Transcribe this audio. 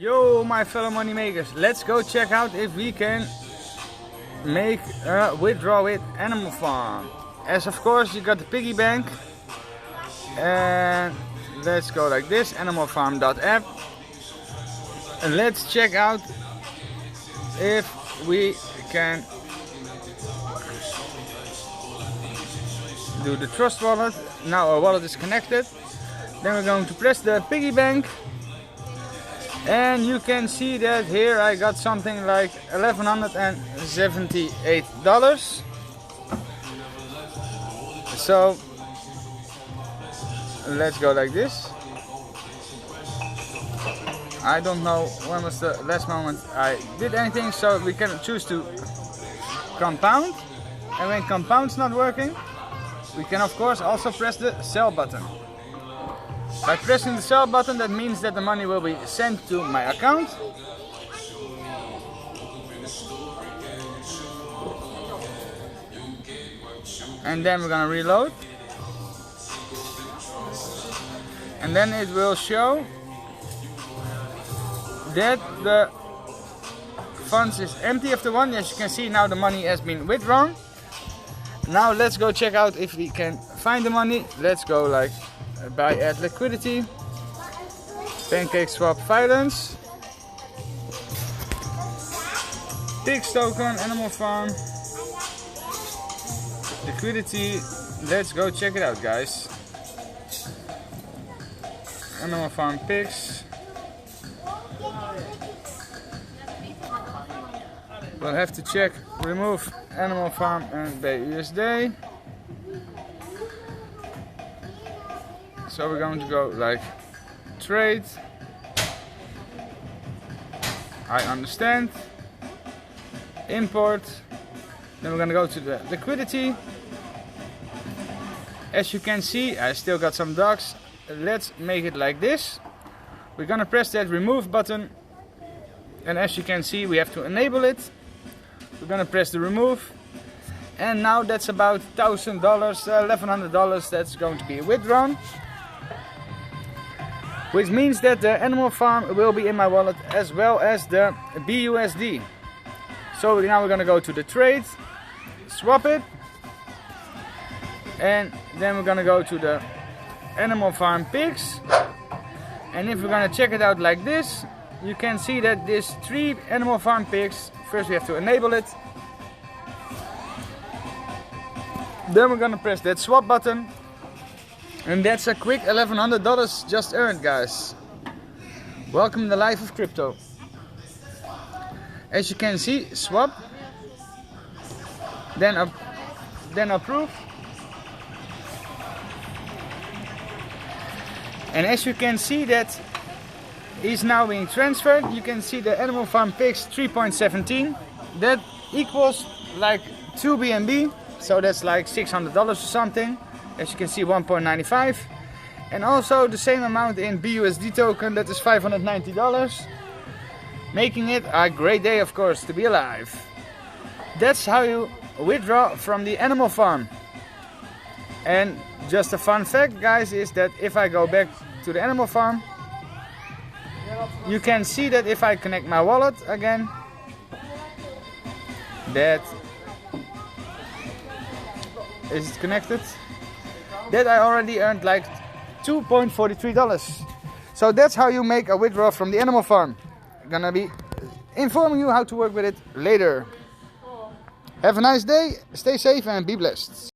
Yo, my fellow money makers, let's go check out if we can make a withdraw with Animal Farm. As of course you got the piggy bank, and let's go like this, animalfarm.app, and let's check out if we can do the trust wallet. Now our wallet is connected. Then we're going to press the piggy bank. And you can see that here I got something like $1,178. So let's go like this. I don't know when was the last moment I did anything, so we can choose to compound. And when compound's not working, we can of course also press the sell button. By pressing the sell button, that means that the money will be sent to my account. And then we're gonna reload. And then it will show that the funds is empty after one. As you can see, now the money has been withdrawn. Now let's go check out if we can find the money. Let's go like buy at liquidity, PancakeSwap finance, PIGGY token, Animal Farm, liquidity. Let's go check it out, guys. Animal Farm PIGGY. We'll have to check remove Animal Farm and BUSD. So we're going to go like trade. I understand. Import. Then we're going to go to the liquidity. As you can see, I still got some dogs. Let's make it like this. We're going to press that remove button. And as you can see, we have to enable it. We're going to press the remove. And now that's about $1,000, $1,100 that's going to be withdrawn. Which means that the Animal Farm will be in my wallet as well as the BUSD. So now we're going to go to the trade, swap it, and then we're going to go to the Animal Farm PIGGY. And if we're going to check it out like this, you can see that this 3 Animal Farm PIGGY, first we have to enable it. Then we're going to press that swap button. And that's a quick $1,100 just earned, guys. Welcome to the life of crypto. As you can see, swap, then approve. And as you can see that is now being transferred. You can see the Animal Farm PIGGY 3.17. That equals like 2 BNB. So that's like $600 or something. As you can see, 1.95, and also the same amount in BUSD token, that is $590, making it a great day, of course, to be alive. That's how you withdraw from the Animal Farm. And just a fun fact, guys, is that if I go back to the Animal Farm, you can see that if I connect my wallet again, that is connected, that I already earned like $2.43. So that's how you make a withdrawal from the Animal Farm. I'm gonna be informing you how to work with it later. Have a nice day, stay safe and be blessed.